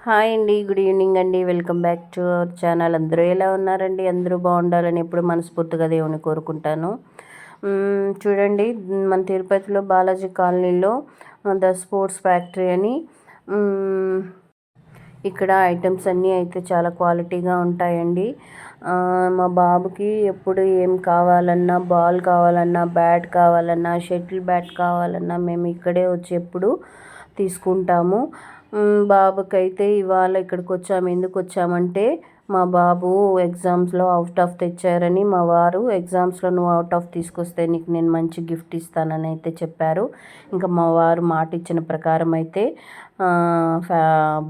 Hi అండి, good evening అండి. Welcome back to our channel. అందరూ ఎలా ఉన్నారండి? అందరూ బాగుండాలని ఎప్పుడు మనస్ఫూర్తిగా దేవుని కోరుకుంటాను. చూడండి, మన తిరుపతిలో బాలాజీ కాలనీలో ద స్పోర్ట్స్ ఫ్యాక్టరీ అని ఇక్కడ ఐటమ్స్ అన్నీ అయితే చాలా క్వాలిటీగా ఉంటాయండి. మా బాబుకి ఎప్పుడు ఏం కావాలన్నా, బాల్ కావాలన్నా, బ్యాట్ కావాలన్నా, షటిల్ బ్యాట్ కావాలన్నా మేము ఇక్కడే వచ్చి ఎప్పుడు తీసుకుంటాము. బాబుకైతే ఇవాళ ఇక్కడికి వచ్చాము. ఎందుకు వచ్చామంటే మా బాబు ఎగ్జామ్స్లో అవుట్ ఆఫ్ తెచ్చారని మా వారు ఎగ్జామ్స్లో నువ్వు అవుట్ ఆఫ్ తీసుకొస్తే నీకు నేను మంచి గిఫ్ట్ ఇస్తానని అయితే చెప్పారు. ఇంకా మా వారు మాట ఇచ్చిన ప్రకారం అయితే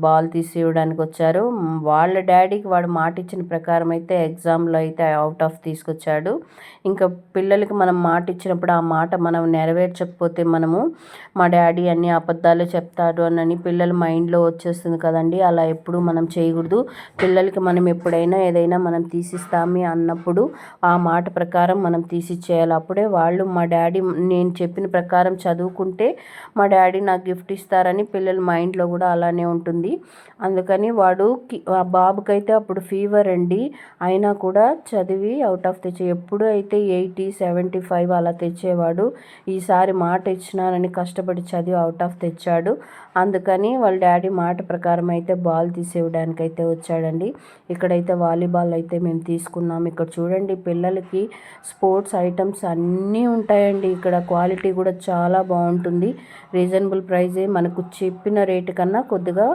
బాల్ తీసి ఇవ్వడానికి వచ్చారు. వాళ్ళ డాడీకి వాడు మాట ఇచ్చిన ప్రకారం అయితే ఎగ్జామ్లో అయితే అవుట్ ఆఫ్ తీసుకొచ్చాడు. ఇంకా పిల్లలకి మనం మాట ఇచ్చినప్పుడు ఆ మాట మనం నెరవేర్చకపోతే మనము మా డాడీ అన్ని అబద్ధాలు చెప్తాడు అని పిల్లల మైండ్లో వచ్చేస్తుంది కదండి. అలా ఎప్పుడు మనం చేయకూడదు. పిల్లలకి మనం ఎప్పుడైనా ఏదైనా మనం తీసిస్తామే అన్నప్పుడు ఆ మాట ప్రకారం మనం తీసిచ్చేయాలి. అప్పుడే వాళ్ళు మా డాడీ నేను చెప్పిన ప్రకారం చదువుకుంటే మా డాడీ నాకు గిఫ్ట్ ఇస్తారని పిల్లల మైండ్లో కూడా అలానే ఉంటుంది. అందుకని ఆ బాబుకైతే అప్పుడు ఫీవర్ అండి. అయినా కూడా చదివి అవుట్ ఆఫ్ ఎప్పుడు అయితే 80, 75 అలా తెచ్చేవాడు. ఈసారి మాట ఇచ్చినానని కష్టపడి చదివి అవుట్ ఆఫ్ తెచ్చాడు. అందుకని వాళ్ళ డాడీ మాట ప్రకారం అయితే బాల్ తీసేయడానికి అయితే వచ్చాడండి. ఇక్కడైతే వాలీబాల్ అయితే మేము తీసుకున్నాం. ఇక్కడ చూడండి, పిల్లలకి స్పోర్ట్స్ ఐటమ్స్ అన్నీ ఉంటాయండి. ఇక్కడ క్వాలిటీ కూడా చాలా బాగుంటుంది. రీజనబుల్ ప్రైజే, మనకు చెప్పిన రేటు కన్నా కొద్దిగా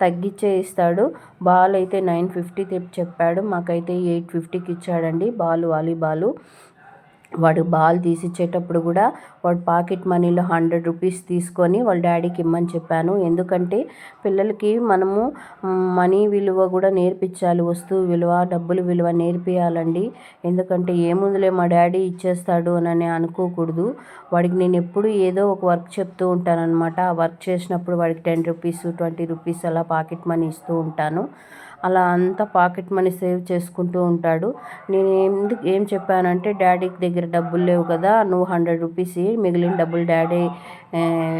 తగ్గించే ఇస్తాడు. బాల్ అయితే 950 చెప్పాడు, మాకైతే 850కి ఇచ్చాడండి వాలీబాలు. వాడు బాల్ తీసిచ్చేటప్పుడు కూడా వాడు పాకెట్ మనీలో 100 రూపీస్ తీసుకొని వాళ్ళ డాడీకి ఇమ్మని చెప్పాను. ఎందుకంటే పిల్లలకి మనము మనీ విలువ కూడా నేర్పించాలి, వస్తువు విలువ, డబ్బుల విలువ నేర్పియాలండి. ఎందుకంటే ఏముందులే మా డాడీ ఇచ్చేస్తాడు అని అనుకోకూడదు. వాడికి నేను ఎప్పుడు ఏదో ఒక వర్క్ చెప్తూ ఉంటానన్నమాట. ఆ వర్క్ చేసినప్పుడు వాడికి 10 రూపీస్, 20 రూపీస్ అలా పాకెట్ మనీ ఇస్తూ ఉంటాను. అలా అంతా పాకెట్ మనీ సేవ్ చేసుకుంటూ ఉంటాడు. నేను ఏం చెప్పానంటే, డాడీకి దగ్గర డబ్బులు లేవు కదా, నువ్వు 100 రూపీస్ మిగిలిన డబ్బులు డాడీ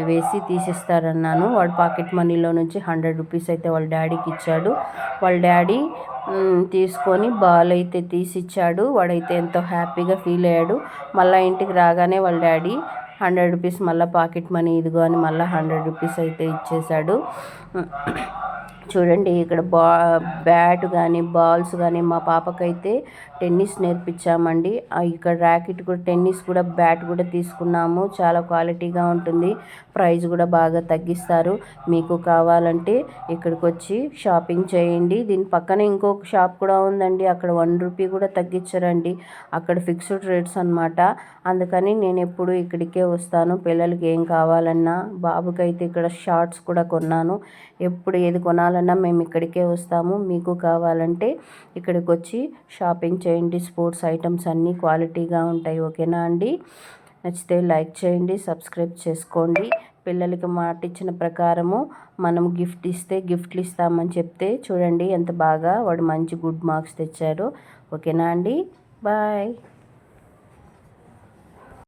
వేసి తీసిస్తారన్నాను. వాడు పాకెట్ మనీలో నుంచి 100 రూపీస్ అయితే వాళ్ళ డాడీకి ఇచ్చాడు. వాళ్ళ డాడీ తీసుకొని బాల్ అయితే తీసిచ్చాడు. వాడైతే ఎంతో హ్యాపీగా ఫీల్ అయ్యాడు. మళ్ళీ ఇంటికి రాగానే వాళ్ళ డాడీ 100 రూపీస్ మళ్ళీ పాకెట్ మనీ ఇదిగో అని మళ్ళీ 100 రూపీస్ అయితే ఇచ్చేశాడు. చూడండి, ఇక్కడ బ్యాట్ కానీ బాల్స్ కానీ మా పాపకైతే టెన్నిస్ నేర్పించామండి. ఇక్కడ ర్యాకెట్ కూడా, టెన్నిస్ కూడా, బ్యాట్ కూడా తీసుకున్నాము. చాలా క్వాలిటీగా ఉంటుంది. ప్రైస్ కూడా బాగా తగ్గిస్తారు. మీకు కావాలంటే ఇక్కడికి వచ్చి షాపింగ్ చేయండి. దీని పక్కన ఇంకొక షాప్ కూడా ఉందండి. అక్కడ 1 రూపీ కూడా తగ్గించరండి. అక్కడ ఫిక్స్డ్ రేట్స్ అన్నమాట. అందుకని నేను ఎప్పుడు ఇక్కడికే వస్తాను. పిల్లలకి ఏం కావాలన్నా, బాబుకైతే ఇక్కడ షార్ట్స్ కూడా కొన్నాను. ఎప్పుడు ఏది కొనాలన్నా మేము ఇక్కడికే వస్తాము. మీకు కావాలంటే ఇక్కడికి వచ్చి షాపింగ్ చేయండి. స్పోర్ట్స్ ఐటమ్స్ అన్నీ క్వాలిటీగా ఉంటాయి. ఓకేనా అండి? నచ్చితే లైక్ చేయండి, సబ్స్క్రైబ్ చేసుకోండి. పిల్లలకి మాట ఇచ్చిన ప్రకారము మనం గిఫ్ట్లు ఇస్తామని చెప్తే చూడండి ఎంత బాగా వాడు మంచి గుడ్ మార్క్స్ తెచ్చారు. ఓకేనా అండి? బాయ్.